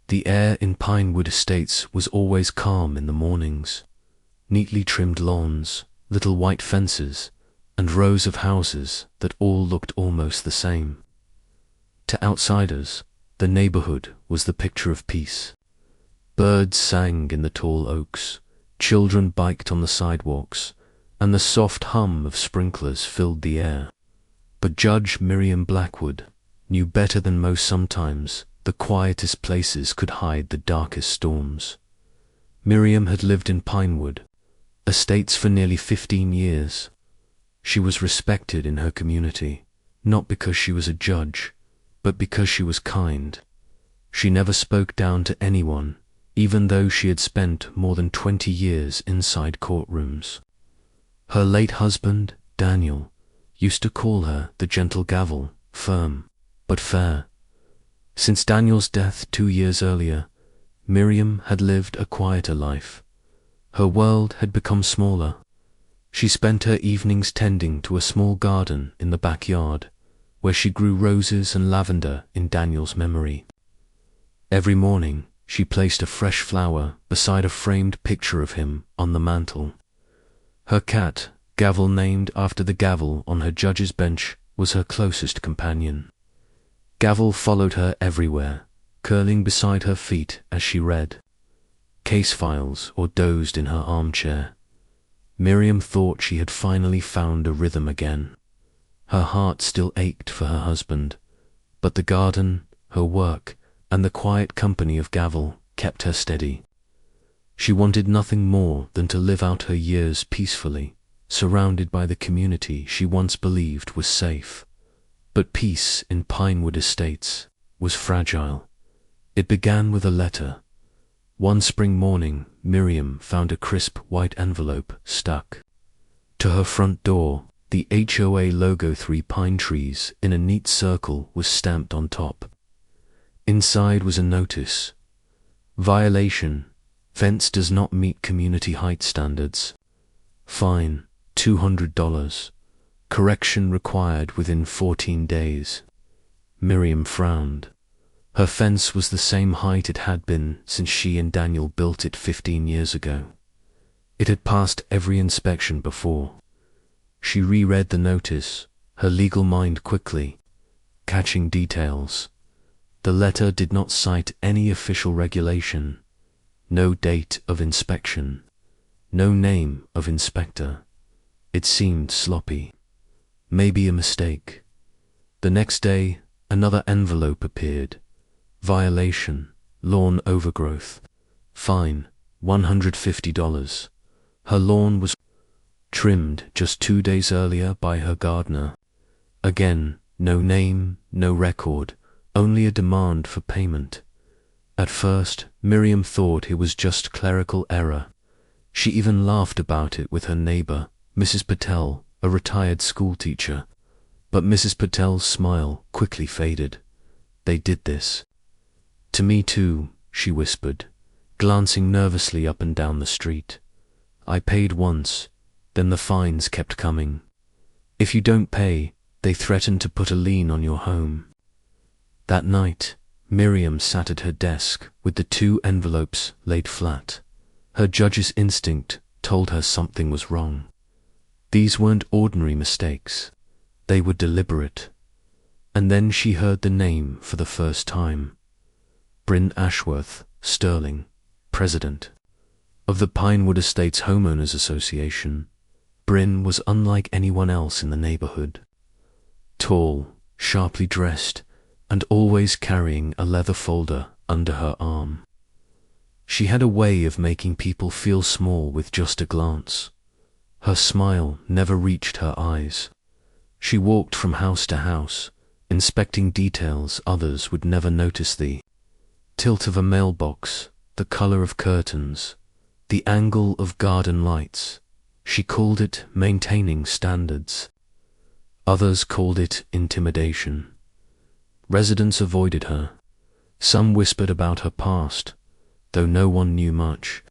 The air in Pinewood Estates was always calm in the mornings. Neatly trimmed lawns, little white fences, and rows of houses that all looked almost the same. To outsiders, the neighborhood was the picture of peace. Birds sang in the tall oaks, children biked on the sidewalks, and the soft hum of sprinklers filled the air. But Judge Miriam Blackwood knew better than most sometimes the quietest places could hide the darkest storms. Miriam had lived in Pinewood Estates for nearly 15 years. She was respected in her community, not because she was a judge, but because she was kind. She never spoke down to anyone, even though she had spent more than 20 years inside courtrooms. Her late husband, Daniel, used to call her the gentle gavel, firm but fair. Since Daniel's death 2 years earlier, Miriam had lived a quieter life. Her world had become smaller. She spent her evenings tending to a small garden in the backyard, where she grew roses and lavender in Daniel's memory. Every morning, she placed a fresh flower beside a framed picture of him on the mantel. Her cat, Gavel, named after the gavel on her judge's bench, was her closest companion. Gavel followed her everywhere, curling beside her feet as she read case files or dozed in her armchair. Miriam thought she had finally found a rhythm again. Her heart still ached for her husband, but the garden, her work, and the quiet company of Gavel kept her steady. She wanted nothing more than to live out her years peacefully, surrounded by the community she once believed was safe. But peace in Pinewood Estates was fragile. It began with a letter. One spring morning, Miriam found a crisp white envelope stuck to her front door. The HOA logo, 3 pine trees in a neat circle, was stamped on top. Inside was a notice. Violation. Fence does not meet community height standards. Fine, $200. Correction required within 14 days. Miriam frowned. Her fence was the same height it had been since she and Daniel built it 15 years ago. It had passed every inspection before. She reread the notice, her legal mind quickly catching details. The letter did not cite any official regulation, no date of inspection, no name of inspector. It seemed sloppy. Maybe a mistake. The next day, another envelope appeared. Violation, lawn overgrowth. Fine, $150. Her lawn was trimmed just 2 days earlier by her gardener. Again, no name, no record, only a demand for payment. At first, Miriam thought it was just clerical error. She even laughed about it with her neighbor, Mrs. Patel, a retired schoolteacher. But Mrs. Patel's smile quickly faded. They did this to me too, she whispered, glancing nervously up and down the street. I paid once, then the fines kept coming. If you don't pay, they threaten to put a lien on your home. That night, Miriam sat at her desk with the 2 envelopes laid flat. Her judge's instinct told her something was wrong. These weren't ordinary mistakes. They were deliberate. And then she heard the name for the first time. Bryn Ashworth Sterling, president of the Pinewood Estates Homeowners Association. Bryn was unlike anyone else in the neighborhood. Tall, sharply dressed, and always carrying a leather folder under her arm. She had a way of making people feel small with just a glance. Her smile never reached her eyes. She walked from house to house, inspecting details others would never notice: the tilt of a mailbox, the color of curtains, the angle of garden lights. She called it maintaining standards. Others called it intimidation. Residents avoided her. Some whispered about her past, though no one knew much.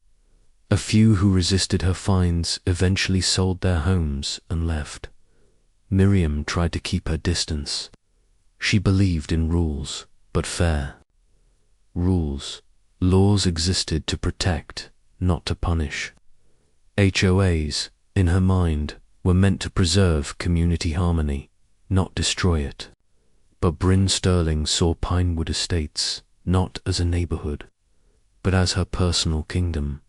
A few who resisted her fines eventually sold their homes and left. Miriam tried to keep her distance. She believed in rules, but fair. Rules Laws existed to protect, not to punish. HOAs, in her mind, were meant to preserve community harmony, not destroy it. But Bryn Sterling saw Pinewood Estates not as a neighborhood, but as her personal kingdom.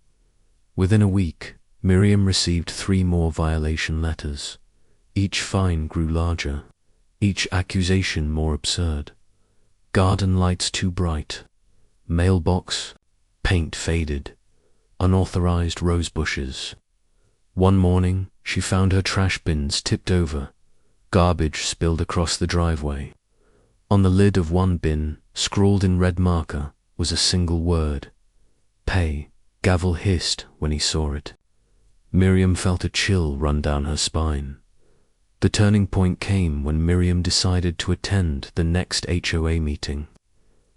Within a week, Miriam received 3 more violation letters. Each fine grew larger, each accusation more absurd. Garden lights too bright, mailbox, paint faded, unauthorized rose bushes. One morning, she found her trash bins tipped over, garbage spilled across the driveway. On the lid of one bin, scrawled in red marker, was a single word: pay. Gavel hissed when he saw it. Miriam felt a chill run down her spine. The turning point came when Miriam decided to attend the next HOA meeting.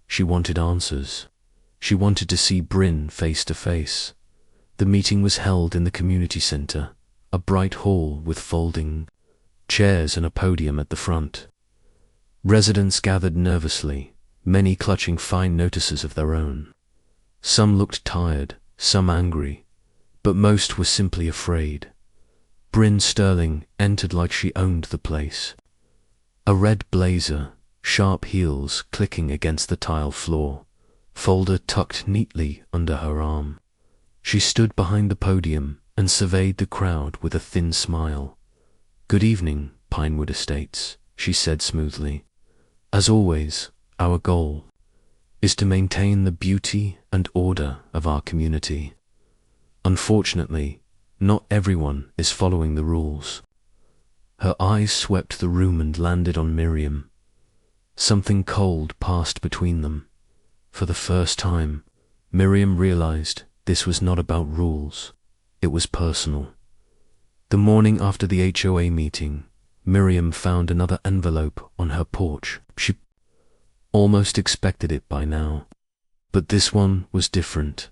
She wanted answers. She wanted to see Bryn face to face. The meeting was held in the community center, a bright hall with folding chairs and a podium at the front. Residents gathered nervously, many clutching fine notices of their own. Some looked tired, some angry, but most were simply afraid. Bryn Sterling entered like she owned the place. A red blazer, sharp heels clicking against the tile floor, folder tucked neatly under her arm. She stood behind the podium and surveyed the crowd with a thin smile. "Good evening, Pinewood Estates," she said smoothly. "As always, our goal is to maintain the beauty and order of our community. Unfortunately, not everyone is following the rules." Her eyes swept the room and landed on Miriam. Something cold passed between them. For the first time, Miriam realized this was not about rules. It was personal. The morning after the HOA meeting, Miriam found another envelope on her porch. She almost expected it by now. But this one was different.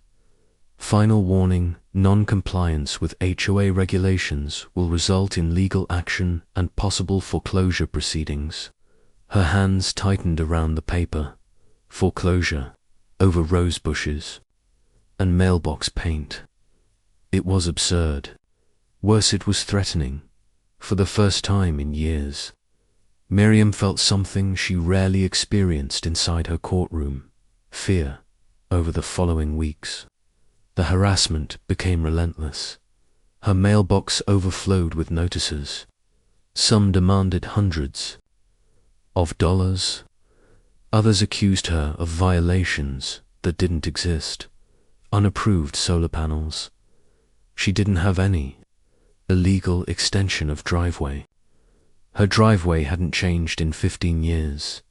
Final warning: non-compliance with HOA regulations will result in legal action and possible foreclosure proceedings. Her hands tightened around the paper. Foreclosure, over rose bushes, and mailbox paint. It was absurd. Worse, it was threatening. For the first time in years, Miriam felt something she rarely experienced inside her courtroom: fear. Over the following weeks, the harassment became relentless. Her mailbox overflowed with notices. Some demanded hundreds of dollars. Others accused her of violations that didn't exist. Unapproved solar panels. She didn't have any. Illegal extension of driveway. Her driveway hadn't changed in 15 years.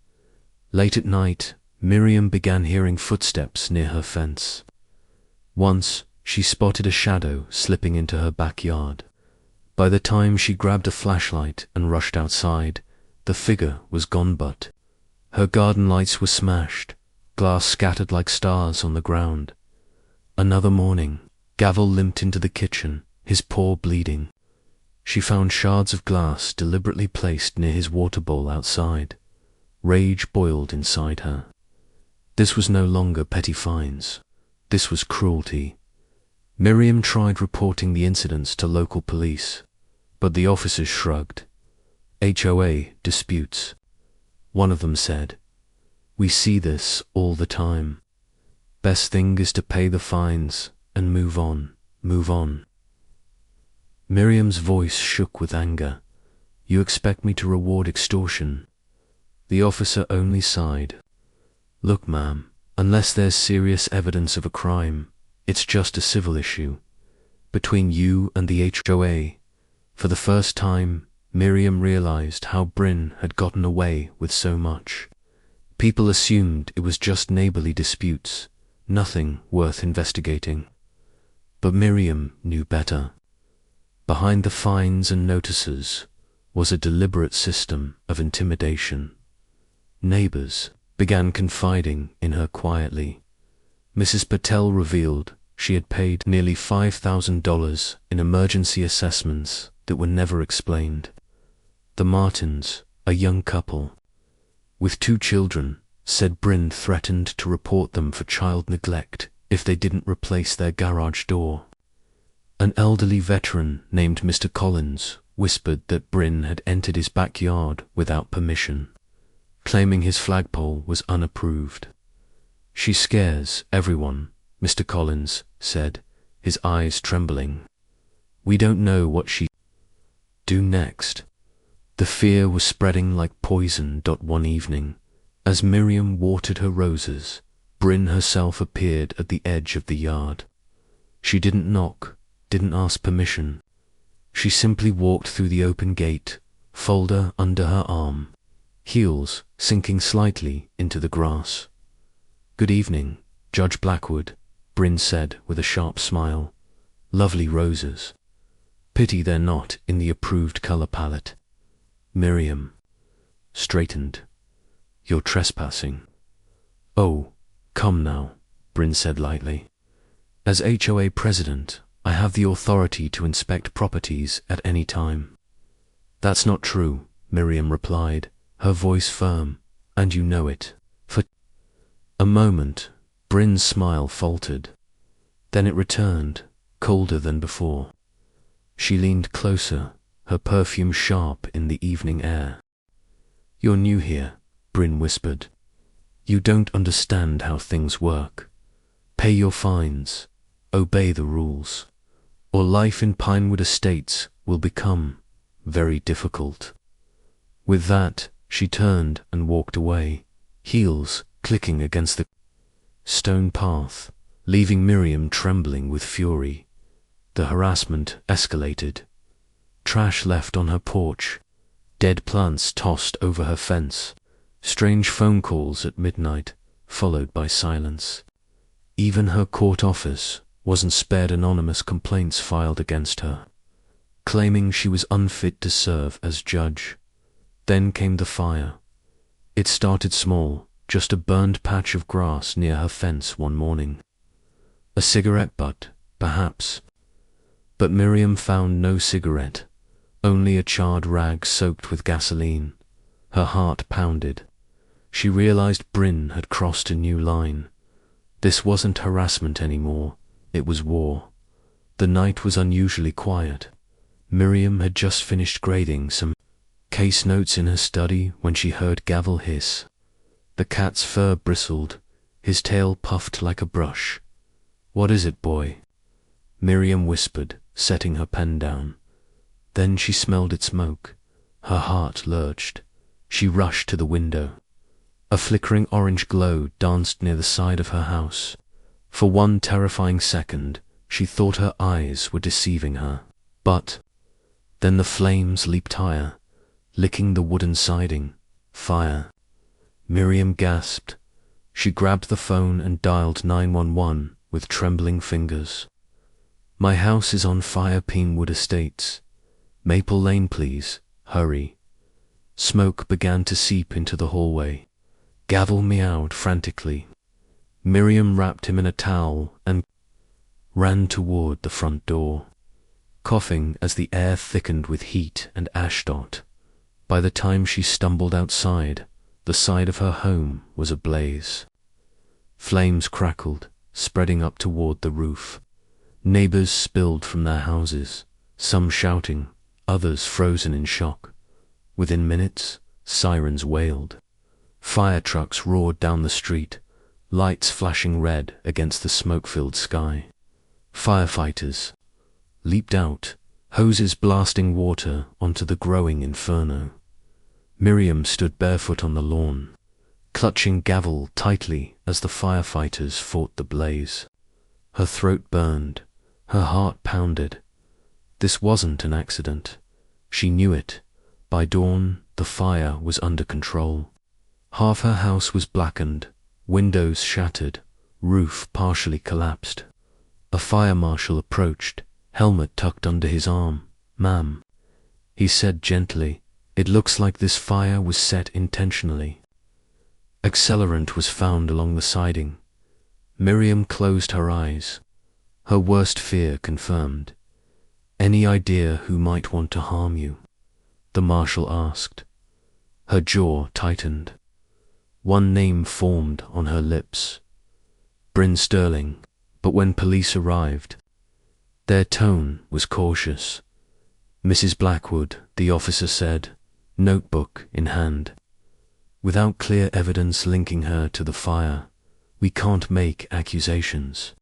Late at night, Miriam began hearing footsteps near her fence. Once, she spotted a shadow slipping into her backyard. By the time she grabbed a flashlight and rushed outside, the figure was gone. But her garden lights were smashed, glass scattered like stars on the ground. Another morning, Gavel limped into the kitchen, his paw bleeding. She found shards of glass deliberately placed near his water bowl outside. Rage boiled inside her. This was no longer petty fines. This was cruelty. Miriam tried reporting the incidents to local police, but the officers shrugged. HOA disputes. One of them said, "We see this all the time. Best thing is to pay the fines and move on, move on." Miriam's voice shook with anger. "You expect me to reward extortion?" The officer only sighed. "Look, ma'am, unless there's serious evidence of a crime, it's just a civil issue between you and the HOA." For the first time, Miriam realized how Bryn had gotten away with so much. People assumed it was just neighborly disputes, nothing worth investigating. But Miriam knew better. Behind the fines and notices was a deliberate system of intimidation. Neighbors began confiding in her quietly. Mrs. Patel revealed she had paid nearly $5,000 in emergency assessments that were never explained. The Martins, a young couple with 2 children, said Bryn threatened to report them for child neglect if they didn't replace their garage door. An elderly veteran named Mr. Collins whispered that Bryn had entered his backyard without permission, claiming his flagpole was unapproved. She scares everyone, Mr. Collins said, his eyes trembling. We don't know what she do next. The fear was spreading like poison. One evening, as Miriam watered her roses, Bryn herself appeared at the edge of the yard. She didn't knock, didn't ask permission. She simply walked through the open gate, folder under her arm, heels sinking slightly into the grass. "Good evening, Judge Blackwood," Bryn said with a sharp smile. "Lovely roses. Pity they're not in the approved color palette." Miriam straightened. "You're trespassing." "Oh, come now," Bryn said lightly. "As HOA president, I have the authority to inspect properties at any time." "That's not true," Miriam replied, her voice firm, "and you know it." For a moment, Bryn's smile faltered. Then it returned, colder than before. She leaned closer, her perfume sharp in the evening air. "You're new here," Bryn whispered. "You don't understand how things work. Pay your fines, obey the rules, or life in Pinewood Estates will become very difficult." With that, she turned and walked away, heels clicking against the stone path, leaving Miriam trembling with fury. The harassment escalated. Trash left on her porch, dead plants tossed over her fence, strange phone calls at midnight, followed by silence. Even her court office wasn't spared anonymous complaints filed against her, claiming she was unfit to serve as judge. Then came the fire. It started small, just a burned patch of grass near her fence one morning. A cigarette butt, perhaps. But Miriam found no cigarette, only a charred rag soaked with gasoline. Her heart pounded. She realized Bryn had crossed a new line. This wasn't harassment anymore, it was war. The night was unusually quiet. Miriam had just finished grading some case notes in her study when she heard Gavel hiss. The cat's fur bristled, his tail puffed like a brush. "What is it, boy?" Miriam whispered, setting her pen down. Then she smelled its smoke. Her heart lurched. She rushed to the window. A flickering orange glow danced near the side of her house. For one terrifying second, she thought her eyes were deceiving her. But then the flames leaped higher, licking the wooden siding. Fire. Miriam gasped. She grabbed the phone and dialed 911 with trembling fingers. "My house is on fire, Pinewood Estates. Maple Lane, please. Hurry." Smoke began to seep into the hallway. Gavel meowed frantically. Miriam wrapped him in a towel and ran toward the front door, coughing as the air thickened with heat and ashdot. By the time she stumbled outside, the side of her home was ablaze. Flames crackled, spreading up toward the roof. Neighbors spilled from their houses, some shouting, others frozen in shock. Within minutes, sirens wailed. Fire trucks roared down the street, lights flashing red against the smoke-filled sky. Firefighters leaped out, hoses blasting water onto the growing inferno. Miriam stood barefoot on the lawn, clutching Gavel tightly as the firefighters fought the blaze. Her throat burned, her heart pounded. This wasn't an accident. She knew it. By dawn, the fire was under control. Half her house was blackened, windows shattered, roof partially collapsed. A fire marshal approached, helmet tucked under his arm. "Ma'am," he said gently, "it looks like this fire was set intentionally." Accelerant was found along the siding. Miriam closed her eyes, her worst fear confirmed. "Any idea who might want to harm you?" the marshal asked. Her jaw tightened. One name formed on her lips. Bryn Sterling. But when police arrived, their tone was cautious. Mrs. Blackwood, the officer said, notebook in hand. Without clear evidence linking her to the fire, we can't make accusations.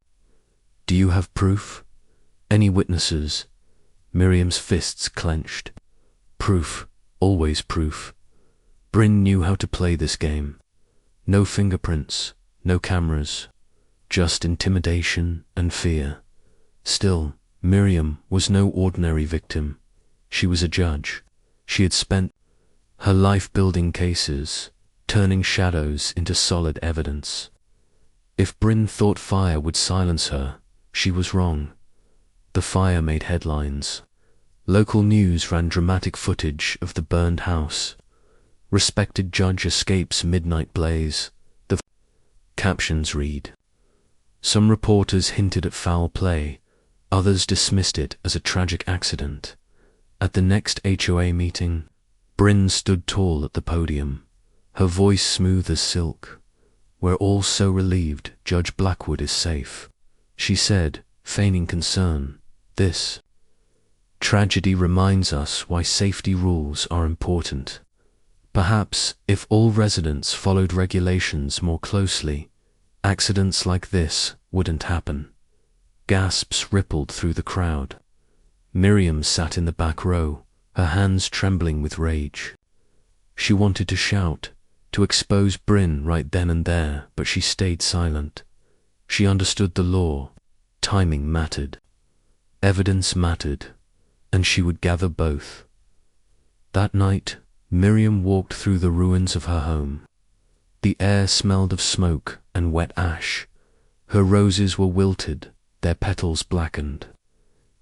Do you have proof? Any witnesses? Miriam's fists clenched. Proof, always proof. Bryn knew how to play this game. No fingerprints, no cameras, just intimidation and fear. Still, Miriam was no ordinary victim. She was a judge. She had spent her life building cases, turning shadows into solid evidence. If Bryn thought fire would silence her, she was wrong. The fire made headlines. Local news ran dramatic footage of the burned house. Respected judge escapes midnight blaze. The captions read. Some reporters hinted at foul play. Others dismissed it as a tragic accident. At the next HOA meeting, Bryn stood tall at the podium, her voice smooth as silk. We're all so relieved Judge Blackwood is safe, she said, feigning concern. This tragedy reminds us why safety rules are important. Perhaps if all residents followed regulations more closely, accidents like this wouldn't happen. Gasps rippled through the crowd. Miriam sat in the back row, her hands trembling with rage. She wanted to shout, to expose Bryn right then and there, but she stayed silent. She understood the law. Timing mattered. Evidence mattered, and she would gather both. That night, Miriam walked through the ruins of her home. The air smelled of smoke and wet ash. Her roses were wilted, their petals blackened.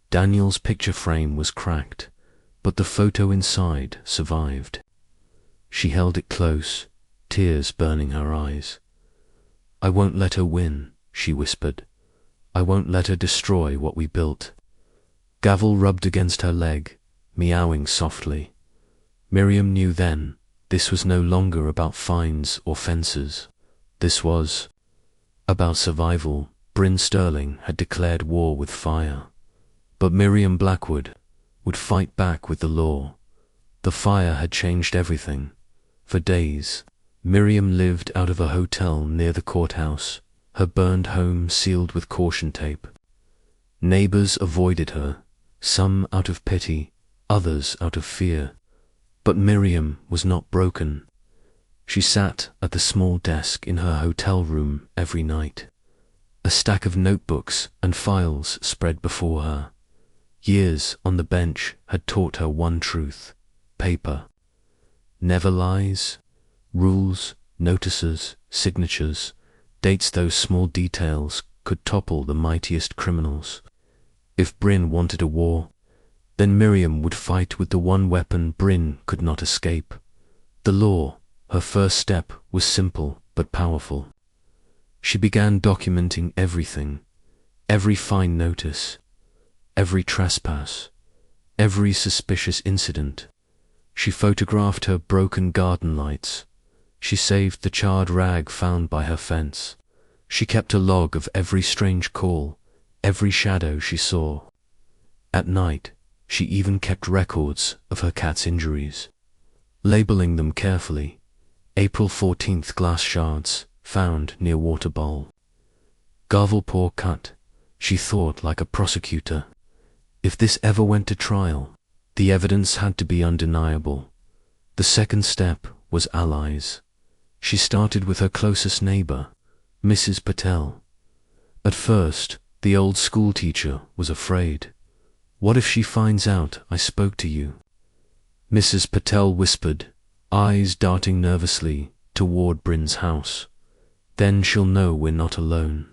Daniel's picture frame was cracked, but the photo inside survived. She held it close, tears burning her eyes. I won't let her win, she whispered. I won't let her destroy what we built. Gavel rubbed against her leg, meowing softly. Miriam knew then this was no longer about fines or fences. This was about survival. Bryn Sterling had declared war with fire. But Miriam Blackwood would fight back with the law. The fire had changed everything. For days, Miriam lived out of a hotel near the courthouse, her burned home sealed with caution tape. Neighbors avoided her, some out of pity, others out of fear. But Miriam was not broken. She sat at the small desk in her hotel room every night. A stack of notebooks and files spread before her. Years on the bench had taught her one truth: paper never lies. Rules, notices, signatures, dates, those small details could topple the mightiest criminals. If Bryn wanted a war, then Miriam would fight with the one weapon Bryn could not escape: the law. Her first step was simple but powerful. She began documenting everything, every fine notice, every trespass, every suspicious incident. She photographed her broken garden lights. She saved the charred rag found by her fence. She kept a log of every strange call, every shadow she saw. At night, she even kept records of her cat's injuries, labeling them carefully. April 14th, glass shards found near water bowl. Gavel paw cut. She thought like a prosecutor. If this ever went to trial, the evidence had to be undeniable. The second step was allies. She started with her closest neighbor, Mrs. Patel. At first, the old school teacher was afraid. What if she finds out I spoke to you? Mrs. Patel whispered, eyes darting nervously toward Bryn's house. Then she'll know we're not alone.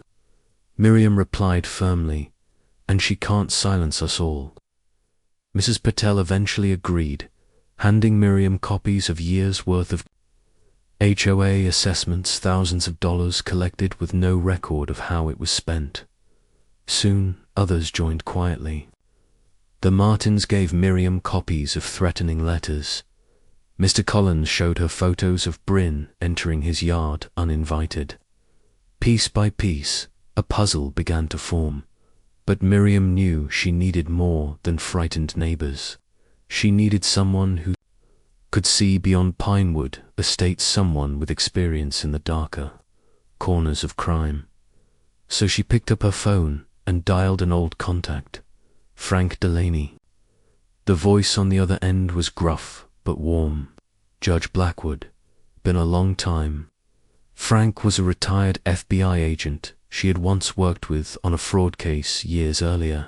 Miriam replied firmly, and she can't silence us all. Mrs. Patel eventually agreed, handing Miriam copies of years' worth of HOA assessments, thousands of dollars collected with no record of how it was spent. Soon, others joined quietly. The Martins gave Miriam copies of threatening letters. Mr. Collins showed her photos of Bryn entering his yard uninvited. Piece by piece, a puzzle began to form. But Miriam knew she needed more than frightened neighbors. She needed someone who could see beyond Pinewood Estates, someone with experience in the darker corners of crime. So she picked up her phone and dialed an old contact, Frank Delaney. The voice on the other end was gruff but warm. Judge Blackwood. Been a long time. Frank was a retired FBI agent she had once worked with on a fraud case years earlier.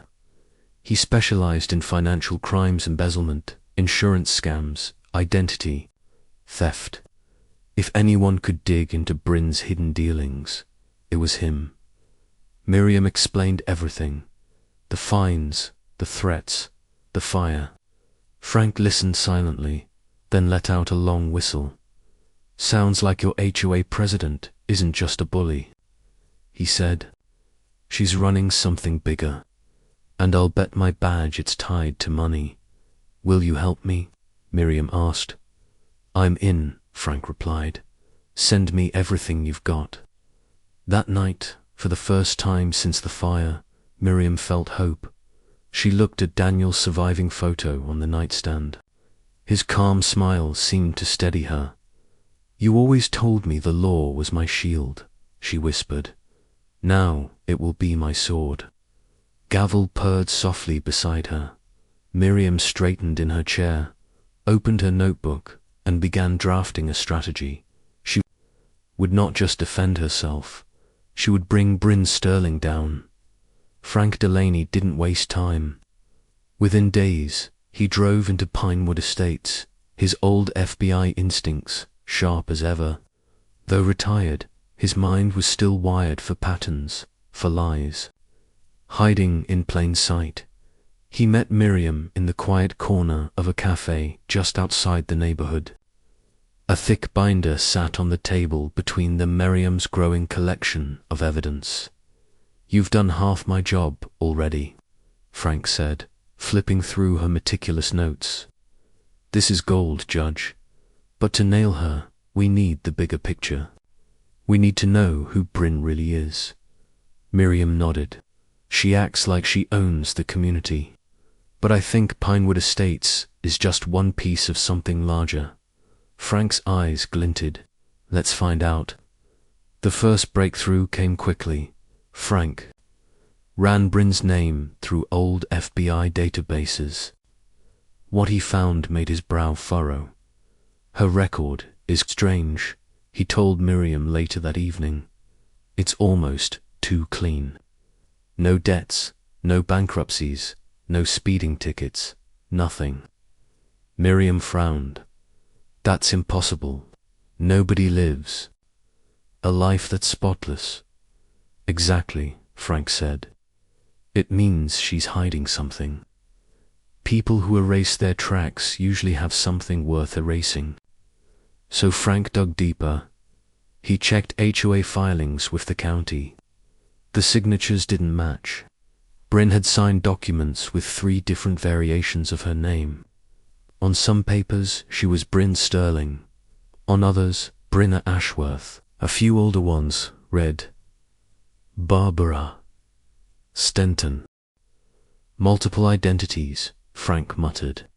He specialized in financial crimes, embezzlement, insurance scams, identity theft. If anyone could dig into Bryn's hidden dealings, it was him. Miriam explained everything. The fines, the threats, the fire. Frank listened silently, then let out a long whistle. Sounds like your HOA president isn't just a bully, he said. She's running something bigger, and I'll bet my badge it's tied to money. Will you help me? Miriam asked. I'm in, Frank replied. Send me everything you've got. That night, for the first time since the fire, Miriam felt hope. She looked at Daniel's surviving photo on the nightstand. His calm smile seemed to steady her. You always told me the law was my shield, she whispered. Now it will be my sword. Gavel purred softly beside her. Miriam straightened in her chair, opened her notebook, and began drafting a strategy. She would not just defend herself, she would bring Bryn Sterling down. Frank Delaney didn't waste time. Within days, he drove into Pinewood Estates, his old FBI instincts sharp as ever. Though retired, his mind was still wired for patterns, for lies. Hiding in plain sight, he met Miriam in the quiet corner of a cafe just outside the neighborhood. A thick binder sat on the table between them, Miriam's growing collection of evidence. You've done half my job already, Frank said, flipping through her meticulous notes. This is gold, Judge. But to nail her, we need the bigger picture. We need to know who Bryn really is. Miriam nodded. She acts like she owns the community. But I think Pinewood Estates is just one piece of something larger. Frank's eyes glinted. Let's find out. The first breakthrough came quickly. Frank ran Bryn's name through old FBI databases. What he found made his brow furrow. Her record is strange, he told Miriam later that evening. It's almost too clean. No debts, no bankruptcies, no speeding tickets, nothing. Miriam frowned. That's impossible. Nobody lives a life that's spotless. Exactly, Frank said. It means she's hiding something. People who erase their tracks usually have something worth erasing. So Frank dug deeper. He checked HOA filings with the county. The signatures didn't match. Bryn had signed documents with 3 different variations of her name. On some papers, she was Bryn Sterling. On others, Brynna Ashworth. A few older ones read Barbara Stenton. Multiple identities, Frank muttered.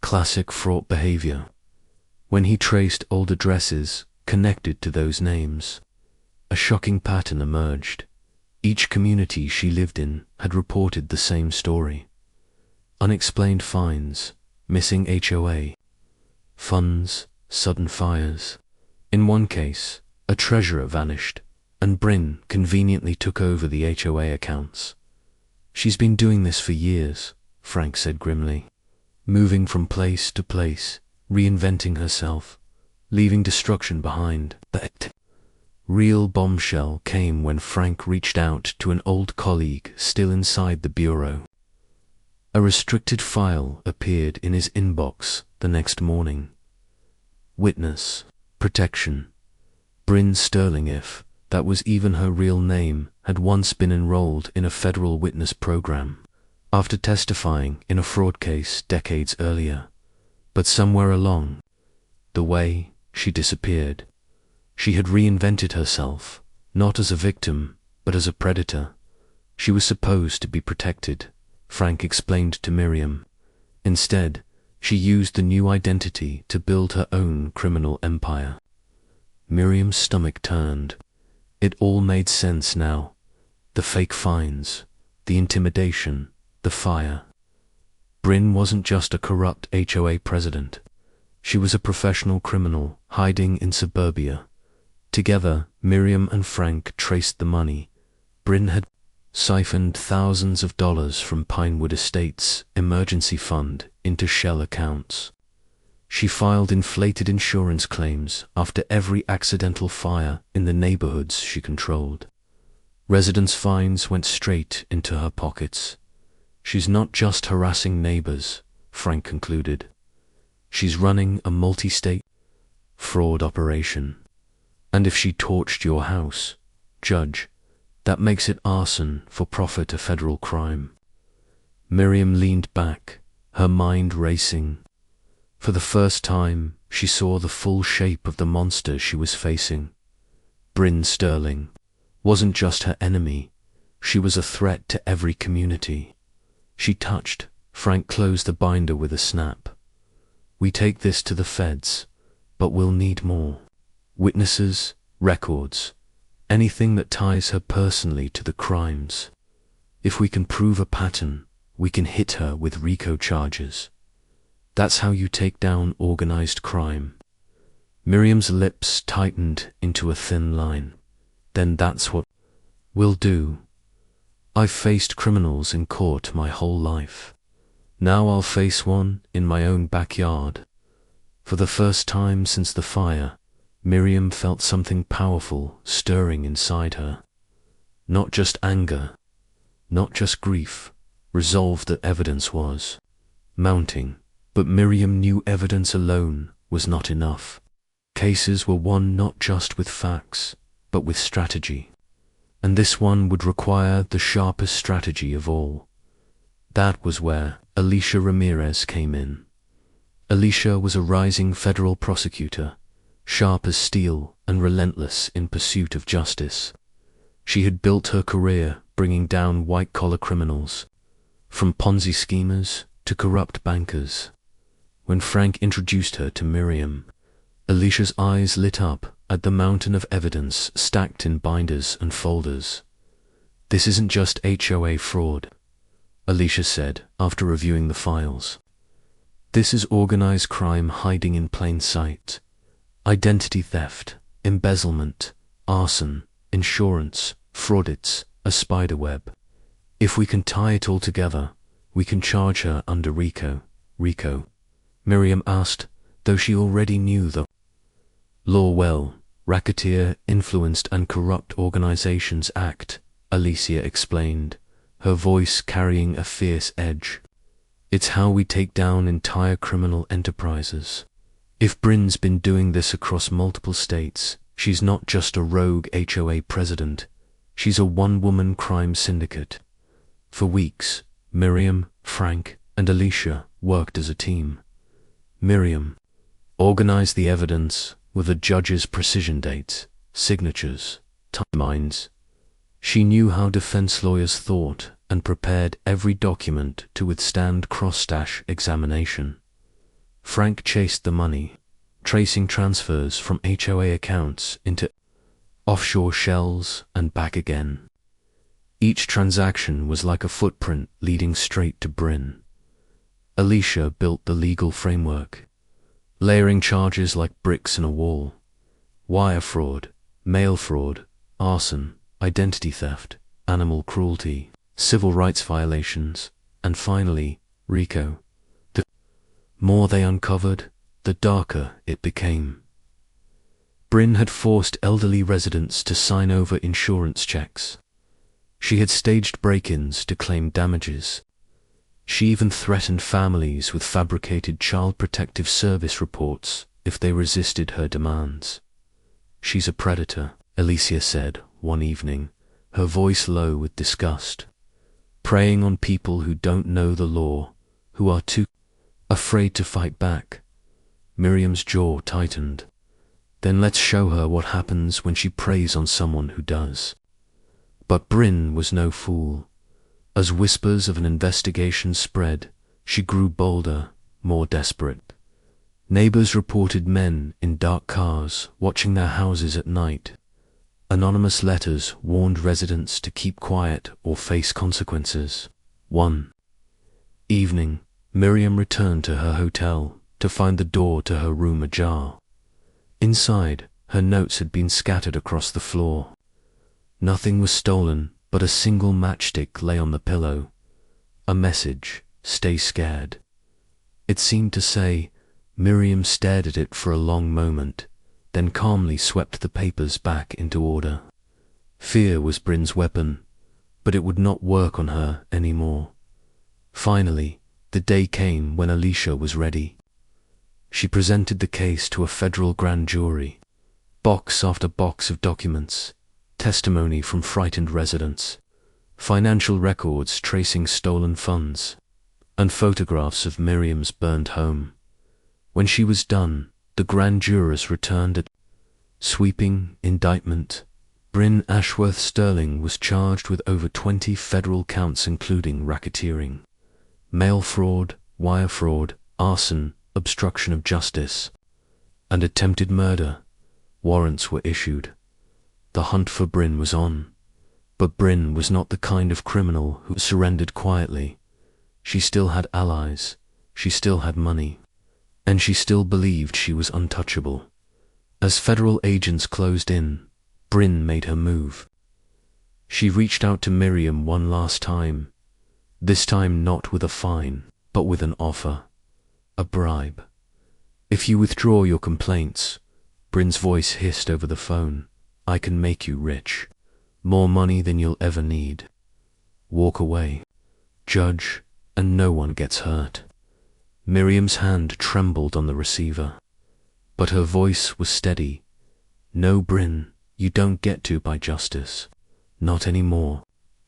Classic fraught behavior. When he traced old addresses connected to those names, a shocking pattern emerged. Each community she lived in had reported the same story. Unexplained fines, missing HOA funds, sudden fires. In one case, a treasurer vanished, and Bryn conveniently took over the HOA accounts. She's been doing this for years, Frank said grimly, moving from place to place, reinventing herself, leaving destruction behind. The real bombshell came when Frank reached out to an old colleague still inside the bureau. A restricted file appeared in his inbox the next morning. Witness protection. Bryn Sterling, if that was even her real name, had once been enrolled in a federal witness program after testifying in a fraud case decades earlier. But somewhere along, the way she disappeared. She had reinvented herself, not as a victim, but as a predator. She was supposed to be protected, Frank explained to Miriam. Instead, she used the new identity to build her own criminal empire. Miriam's stomach turned. It all made sense now. The fake fines, the intimidation, the fire. Bryn wasn't just a corrupt HOA president. She was a professional criminal hiding in suburbia. Together, Miriam and Frank traced the money. Bryn had siphoned thousands of dollars from Pinewood Estates' emergency fund into shell accounts. She filed inflated insurance claims after every accidental fire in the neighborhoods she controlled. Residents' fines went straight into her pockets. She's not just harassing neighbors, Frank concluded. She's running a multi-state fraud operation. And if she torched your house, Judge, that makes it arson for profit, a federal crime. Miriam leaned back, her mind racing. For the first time, she saw the full shape of the monster she was facing. Bryn Sterling wasn't just her enemy, she was a threat to every community. She touched. Frank closed the binder with a snap. We take this to the feds, but we'll need more. Witnesses, records, anything that ties her personally to the crimes. If we can prove a pattern, we can hit her with RICO charges. That's how you take down organized crime. Miriam's lips tightened into a thin line. Then that's what we'll do. I've faced criminals in court my whole life. Now I'll face one in my own backyard. For the first time since the fire, Miriam felt something powerful stirring inside her. Not just anger, not just grief, resolve that evidence was mounting. But Miriam knew evidence alone was not enough. Cases were won not just with facts, but with strategy. And this one would require the sharpest strategy of all. That was where Alicia Ramirez came in. Alicia was a rising federal prosecutor, sharp as steel and relentless in pursuit of justice. She had built her career bringing down white-collar criminals, from Ponzi schemers to corrupt bankers. When Frank introduced her to Miriam, Alicia's eyes lit up at the mountain of evidence stacked in binders and folders. This isn't just HOA fraud, Alicia said after reviewing the files. This is organized crime hiding in plain sight. Identity theft, embezzlement, arson, insurance, fraud. It's a spiderweb. If we can tie it all together, we can charge her under RICO. RICO? Miriam asked, though she already knew the law well. Racketeer, Influenced and Corrupt Organizations Act, Alicia explained, her voice carrying a fierce edge. It's how we take down entire criminal enterprises. If Bryn's been doing this across multiple states, she's not just a rogue HOA president, she's a one-woman crime syndicate. For weeks, Miriam, Frank, and Alicia worked as a team. Miriam organized the evidence with a judge's precision dates, signatures, timelines. She knew how defense lawyers thought and prepared every document to withstand cross-stash examination. Frank chased the money, tracing transfers from HOA accounts into offshore shells and back again. Each transaction was like a footprint leading straight to Bryn. Alicia built the legal framework, layering charges like bricks in a wall. Wire fraud, mail fraud, arson, identity theft, animal cruelty, civil rights violations, and finally, RICO. The more they uncovered, the darker it became. Bryn had forced elderly residents to sign over insurance checks. She had staged break-ins to claim damages. She even threatened families with fabricated Child Protective Service reports if they resisted her demands. She's a predator, Alicia said one evening, her voice low with disgust, preying on people who don't know the law, who are too afraid to fight back. Miriam's jaw tightened. Then let's show her what happens when she preys on someone who does. But Bryn was no fool. As whispers of an investigation spread, she grew bolder, more desperate. Neighbors reported men in dark cars watching their houses at night. Anonymous letters warned residents to keep quiet or face consequences. One evening, Miriam returned to her hotel to find the door to her room ajar. Inside, her notes had been scattered across the floor. Nothing was stolen, but a single matchstick lay on the pillow. A message, "Stay scared." It seemed to say. Miriam stared at it for a long moment, then calmly swept the papers back into order. Fear was Bryn's weapon, but it would not work on her anymore. Finally, the day came when Alicia was ready. She presented the case to a federal grand jury. Box after box of documents, testimony from frightened residents, financial records tracing stolen funds, and photographs of Miriam's burned home. When she was done, the grand jurors returned a sweeping indictment. Bryn Ashworth Sterling was charged with over 20 federal counts including racketeering, mail fraud, wire fraud, arson, obstruction of justice, and attempted murder. Warrants were issued. The hunt for Bryn was on. But Bryn was not the kind of criminal who surrendered quietly. She still had allies, she still had money, and she still believed she was untouchable. As federal agents closed in, Bryn made her move. She reached out to Miriam one last time, this time not with a fine, but with an offer, a bribe. "If you withdraw your complaints," Bryn's voice hissed over the phone, "I can make you rich. More money than you'll ever need. Walk away. Judge, and no one gets hurt." Miriam's hand trembled on the receiver, but her voice was steady. "No, Bryn, you don't get to by justice. Not anymore."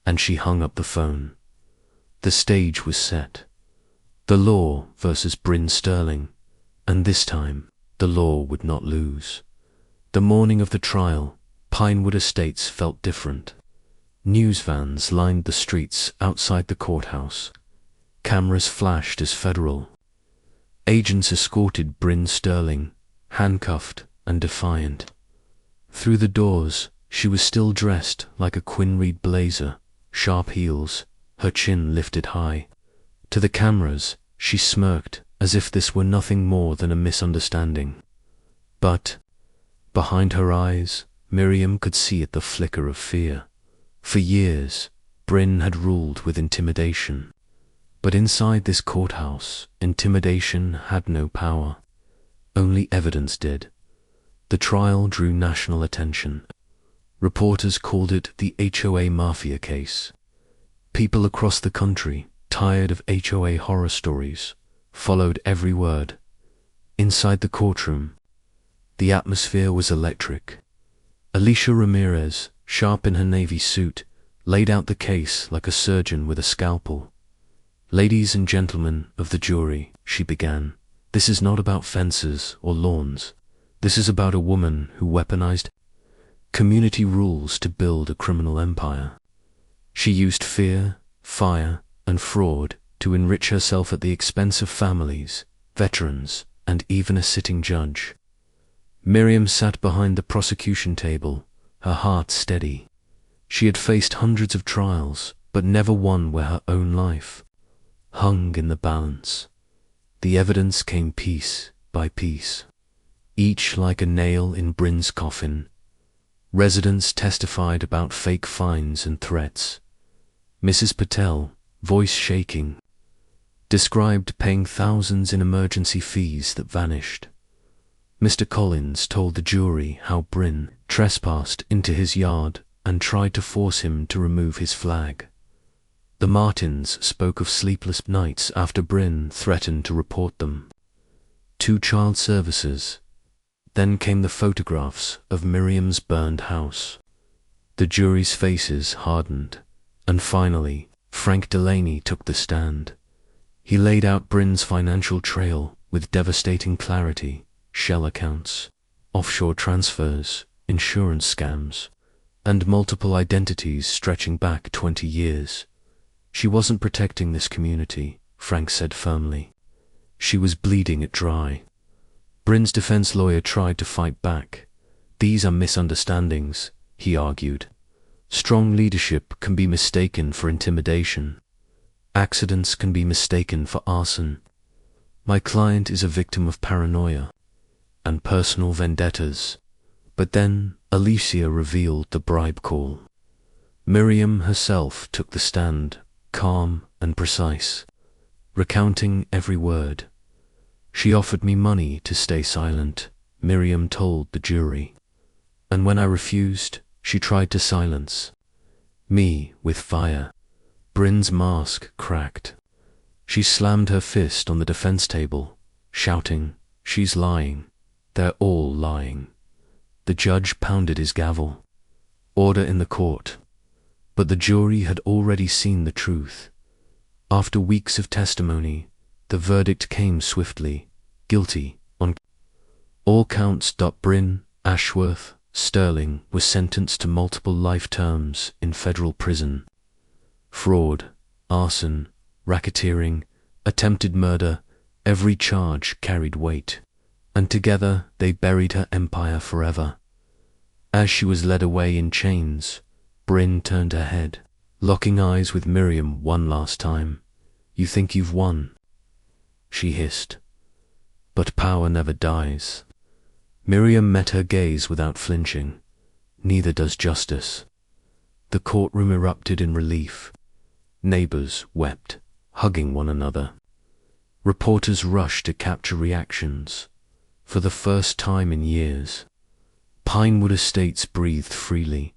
And she hung up the phone. The stage was set. The law versus Bryn Sterling, and this time the law would not lose. The morning of the trial, Pinewood Estates felt different. News vans lined the streets outside the courthouse. Cameras flashed as federal. Agents escorted Bryn Sterling, handcuffed and defiant. Through the doors, she was still dressed like a Quinn Reed blazer, sharp heels, her chin lifted high. To the cameras, she smirked as if this were nothing more than a misunderstanding. But, behind her eyes, Miriam could see it the flicker of fear. For years, Bryn had ruled with intimidation. But inside this courthouse, intimidation had no power. Only evidence did. The trial drew national attention. Reporters called it the HOA Mafia case. People across the country, tired of HOA horror stories, followed every word. Inside the courtroom, the atmosphere was electric. Alicia Ramirez, sharp in her navy suit, laid out the case like a surgeon with a scalpel. "Ladies and gentlemen of the jury," she began, "this is not about fences or lawns. This is about a woman who weaponized community rules to build a criminal empire. She used fear, fire, and fraud to enrich herself at the expense of families, veterans, and even a sitting judge." Miriam sat behind the prosecution table, her heart steady. She had faced hundreds of trials, but never one where her own life hung in the balance. The evidence came piece by piece, each like a nail in Bryn's coffin. Residents testified about fake fines and threats. Mrs. Patel, voice shaking, described paying thousands in emergency fees that vanished. Mr. Collins told the jury how Bryn trespassed into his yard and tried to force him to remove his flag. The Martins spoke of sleepless nights after Bryn threatened to report them. 2 child services. Then came the photographs of Miriam's burned house. The jury's faces hardened, and finally, Frank Delaney took the stand. He laid out Bryn's financial trail with devastating clarity. shell accounts, offshore transfers, insurance scams, and multiple identities stretching back 20 years. She wasn't protecting this community, Frank said firmly. She was bleeding it dry. Bryn's defense lawyer tried to fight back. These are misunderstandings, he argued. Strong leadership can be mistaken for intimidation. Accidents can be mistaken for arson. My client is a victim of paranoia and personal vendettas. But then Alicia revealed the bribe call. Miriam herself took the stand, calm and precise, recounting every word. She offered me money to stay silent, Miriam told the jury. And when I refused, she tried to silence me with fire. Bryn's mask cracked. She slammed her fist on the defense table, shouting, "She's lying. They're all lying." The judge pounded his gavel. Order in the court. But the jury had already seen the truth. After weeks of testimony, the verdict came swiftly, guilty on all counts. Bryn, Ashworth, Sterling was sentenced to multiple life terms in federal prison. Fraud, arson, racketeering, attempted murder, every charge carried weight, and together they buried her empire forever. As she was led away in chains, Bryn turned her head, locking eyes with Miriam one last time. "You think you've won?" she hissed. "But power never dies." Miriam met her gaze without flinching. "Neither does justice." The courtroom erupted in relief. Neighbors wept, hugging one another. Reporters rushed to capture reactions. For the first time in years, Pinewood Estates breathed freely.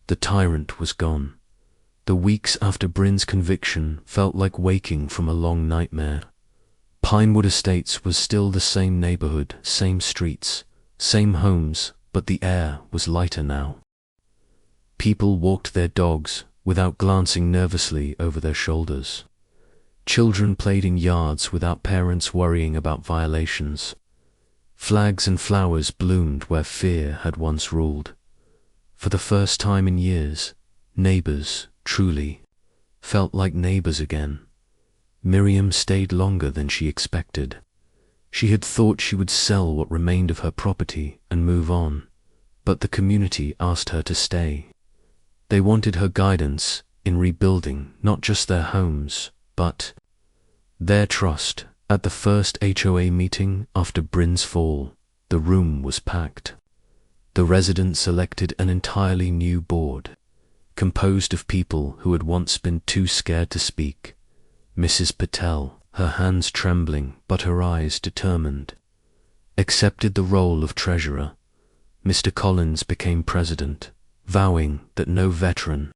The tyrant was gone. The weeks after Bryn's conviction felt like waking from a long nightmare. Pinewood Estates was still the same neighborhood, same streets, same homes, but the air was lighter now. People walked their dogs without glancing nervously over their shoulders. Children played in yards without parents worrying about violations. Flags and flowers bloomed where fear had once ruled. For the first time in years, neighbors, truly, felt like neighbors again. Miriam stayed longer than she expected. She had thought she would sell what remained of her property and move on, but the community asked her to stay. They wanted her guidance in rebuilding not just their homes, but their trust. At the first HOA meeting after Bryn's fall, the room was packed. The residents elected an entirely new board, composed of people who had once been too scared to speak. Mrs. Patel, her hands trembling but her eyes determined, accepted the role of treasurer. Mr. Collins became president, vowing that no veteran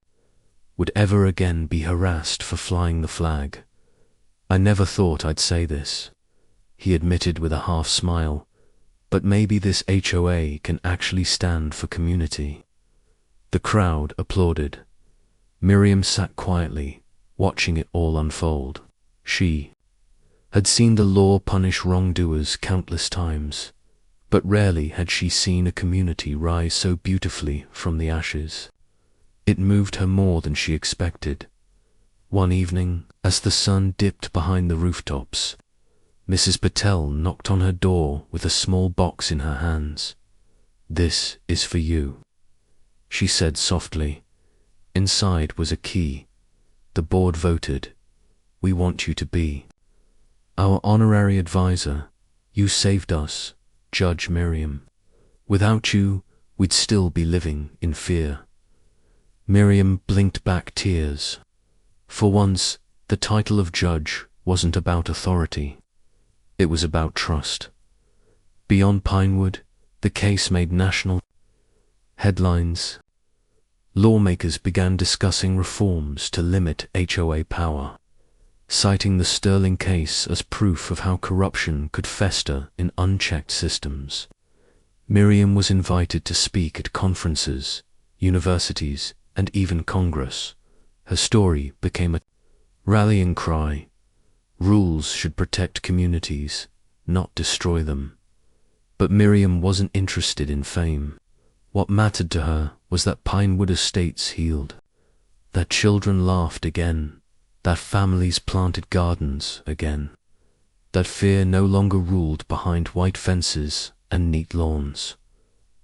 would ever again be harassed for flying the flag. "I never thought I'd say this," he admitted with a half smile, "but maybe this HOA can actually stand for community." The crowd applauded. Miriam sat quietly, watching it all unfold. She had seen the law punish wrongdoers countless times, but rarely had she seen a community rise so beautifully from the ashes. It moved her more than she expected. One evening, as the sun dipped behind the rooftops, Mrs. Patel knocked on her door with a small box in her hands. "This is for you," she said softly. Inside was a key. The board voted, "We want you to be our honorary advisor. You saved us, Judge Miriam. Without you, we'd still be living in fear." Miriam blinked back tears. For once, the title of judge wasn't about authority. It was about trust. Beyond Pinewood, the case made national headlines. Lawmakers began discussing reforms to limit HOA power, citing the Sterling case as proof of how corruption could fester in unchecked systems. Miriam was invited to speak at conferences, universities, and even Congress. Her story became a rallying cry. Rules should protect communities, not destroy them. But Miriam wasn't interested in fame. What mattered to her was that Pinewood Estates healed, that children laughed again, that families planted gardens again, that fear no longer ruled behind white fences and neat lawns.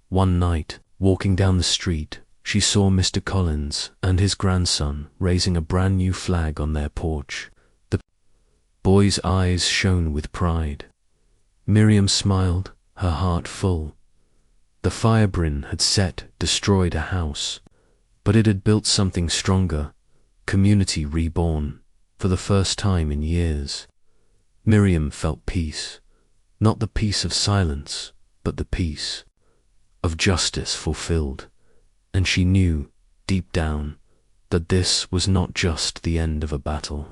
One night, walking down the street, she saw Mr. Collins and his grandson raising a brand new flag on their porch. The boy's eyes shone with pride. Miriam smiled, her heart full. The firebrand had destroyed a house, but it had built something stronger, community reborn, for the first time in years. Miriam felt peace, not the peace of silence, but the peace of justice fulfilled, and she knew, deep down, that this was not just the end of a battle.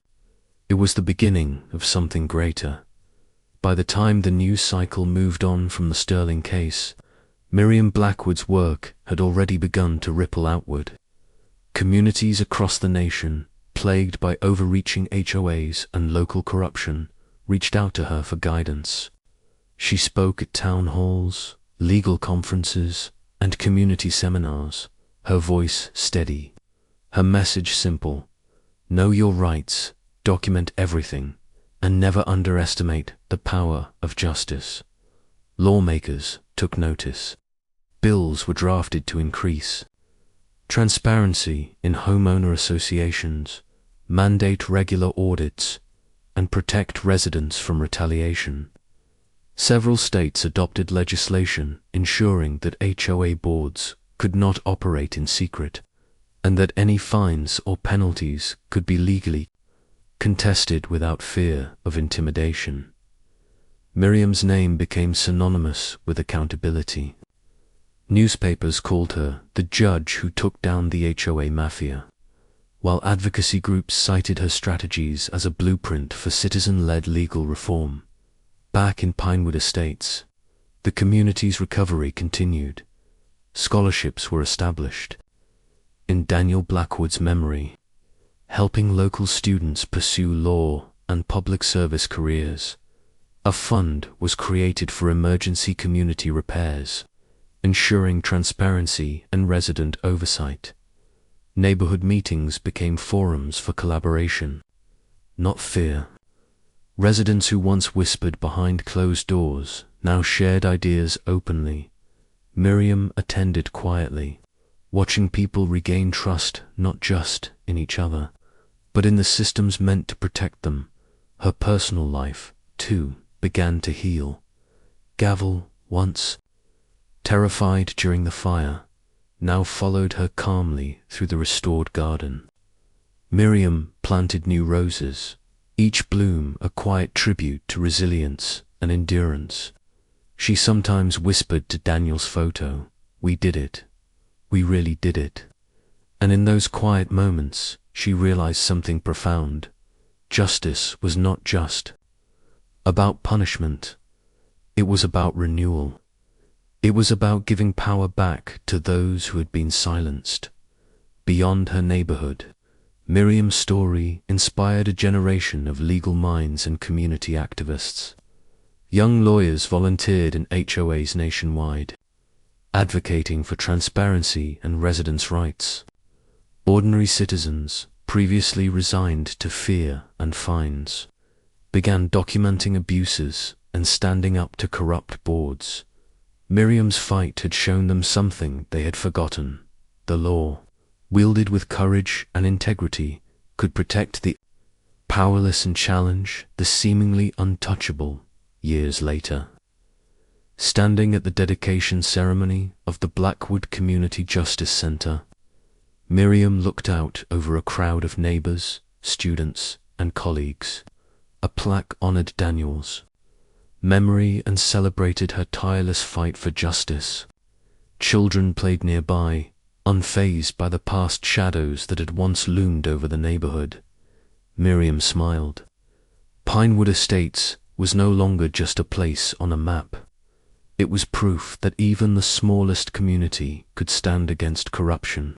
It was the beginning of something greater. By the time the news cycle moved on from the Sterling case, Miriam Blackwood's work had already begun to ripple outward. Communities across the nation, plagued by overreaching HOAs and local corruption, reached out to her for guidance. She spoke at town halls, legal conferences, and community seminars, her voice steady, her message simple: know your rights, document everything, and never underestimate the power of justice. Lawmakers took notice. Bills were drafted to increase transparency in homeowner associations, mandate regular audits, and protect residents from retaliation. Several states adopted legislation ensuring that HOA boards could not operate in secret, and that any fines or penalties could be legally contested without fear of intimidation. Miriam's name became synonymous with accountability. Newspapers called her the judge who took down the HOA mafia, while advocacy groups cited her strategies as a blueprint for citizen-led legal reform. Back in Pinewood Estates, the community's recovery continued. Scholarships were established in Daniel Blackwood's memory, helping local students pursue law and public service careers. A fund was created for emergency community repairs, ensuring transparency and resident oversight. Neighborhood meetings became forums for collaboration, not fear. Residents who once whispered behind closed doors now shared ideas openly. Miriam attended quietly, watching people regain trust not just in each other, but in the systems meant to protect them. Her personal life, too, began to heal. Gavel, once terrified during the fire, now followed her calmly through the restored garden. Miriam planted new roses, each bloom a quiet tribute to resilience and endurance. She sometimes whispered to Daniel's photo, "We did it. We really did it." And in those quiet moments, she realized something profound. Justice was not just about punishment. It was about renewal. It was about giving power back to those who had been silenced. Beyond her neighborhood, Miriam's story inspired a generation of legal minds and community activists. Young lawyers volunteered in HOAs nationwide, advocating for transparency and residents' rights. Ordinary citizens, previously resigned to fear and fines, began documenting abuses and standing up to corrupt boards. Miriam's fight had shown them something they had forgotten. The law, wielded with courage and integrity, could protect the powerless and challenge the seemingly untouchable. Years later, standing at the dedication ceremony of the Blackwood Community Justice Center, Miriam looked out over a crowd of neighbors, students, and colleagues. A plaque honored Daniel's memory and celebrated her tireless fight for justice. Children played nearby, unfazed by the past shadows that had once loomed over the neighborhood. Miriam smiled. Pinewood Estates was no longer just a place on a map. It was proof that even the smallest community could stand against corruption,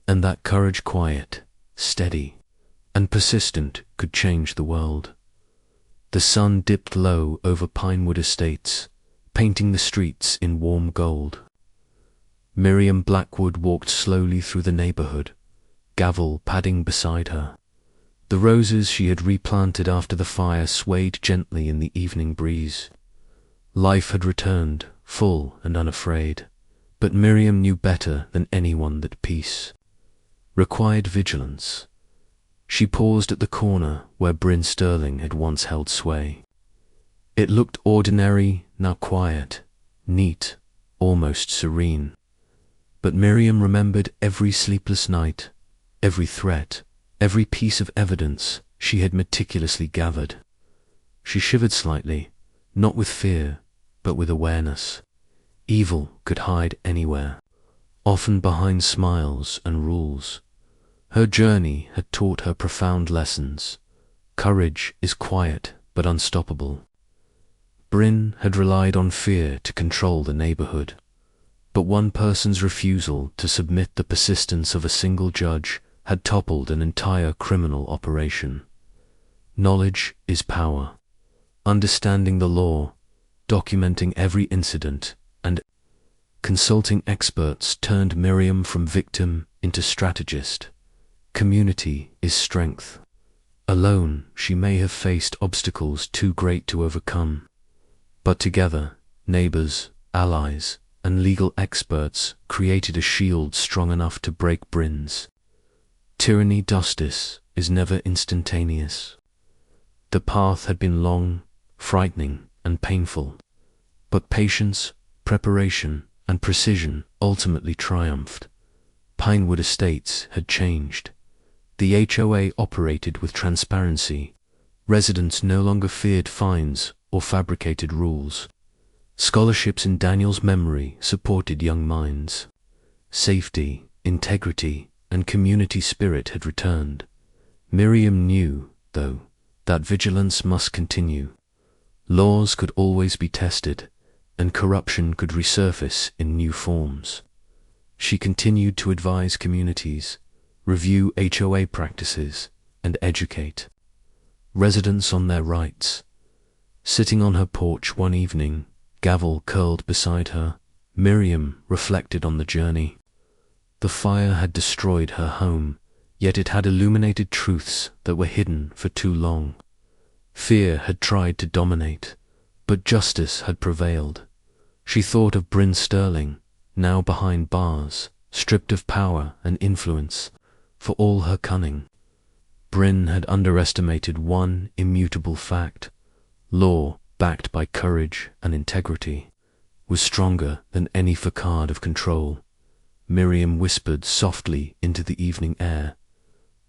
and that courage, quiet, steady, and persistent, could change the world. The sun dipped low over Pinewood Estates, painting the streets in warm gold. Miriam Blackwood walked slowly through the neighborhood, gavel padding beside her. The roses she had replanted after the fire swayed gently in the evening breeze. Life had returned, full and unafraid, but Miriam knew better than anyone that peace required vigilance. She paused at the corner where Bryn Sterling had once held sway. It looked ordinary, now quiet, neat, almost serene. But Miriam remembered every sleepless night, every threat, every piece of evidence she had meticulously gathered. She shivered slightly, not with fear, but with awareness. Evil could hide anywhere, often behind smiles and rules. Her journey had taught her profound lessons. Courage is quiet but unstoppable. Bryn had relied on fear to control the neighborhood, but one person's refusal to submit the persistence of a single judge had toppled an entire criminal operation. Knowledge is power. Understanding the law, documenting every incident, and consulting experts turned Miriam from victim into strategist. Community is strength. Alone, she may have faced obstacles too great to overcome. But together, neighbors, allies, and legal experts created a shield strong enough to break Bryn's. Tyranny justice is never instantaneous. The path had been long, frightening, and painful, but patience, preparation, and precision ultimately triumphed. Pinewood Estates had changed. The HOA operated with transparency. Residents no longer feared fines or fabricated rules. Scholarships in Daniel's memory supported young minds. Safety, integrity, and community spirit had returned. Miriam knew, though, that vigilance must continue. Laws could always be tested, and corruption could resurface in new forms. She continued to advise communities, review HOA practices, and educate residents on their rights. Sitting on her porch one evening, gavel curled beside her, Miriam reflected on the journey. The fire had destroyed her home, yet it had illuminated truths that were hidden for too long. Fear had tried to dominate, but justice had prevailed. She thought of Bryn Sterling, now behind bars, stripped of power and influence. For all her cunning, Bryn had underestimated one immutable fact. Law, backed by courage and integrity, was stronger than any facade of control. Miriam whispered softly into the evening air.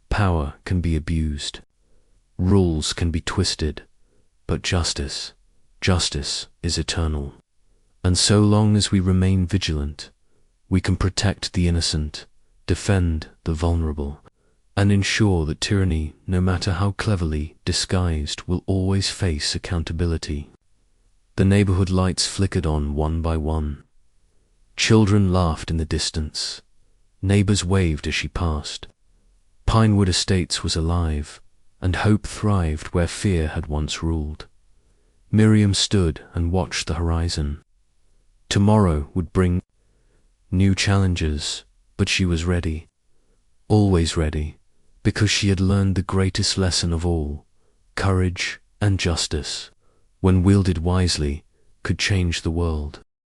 Power can be abused. Rules can be twisted. But justice is eternal. And so long as we remain vigilant, we can protect the innocent, defend the vulnerable, and ensure that tyranny, no matter how cleverly disguised, will always face accountability. The neighborhood lights flickered on one by one. Children laughed in the distance. Neighbors waved as she passed. Pinewood Estates was alive, and hope thrived where fear had once ruled. Miriam stood and watched the horizon. Tomorrow would bring new challenges, but she was ready, always ready, because she had learned the greatest lesson of all. Courage and justice, when wielded wisely, could change the world.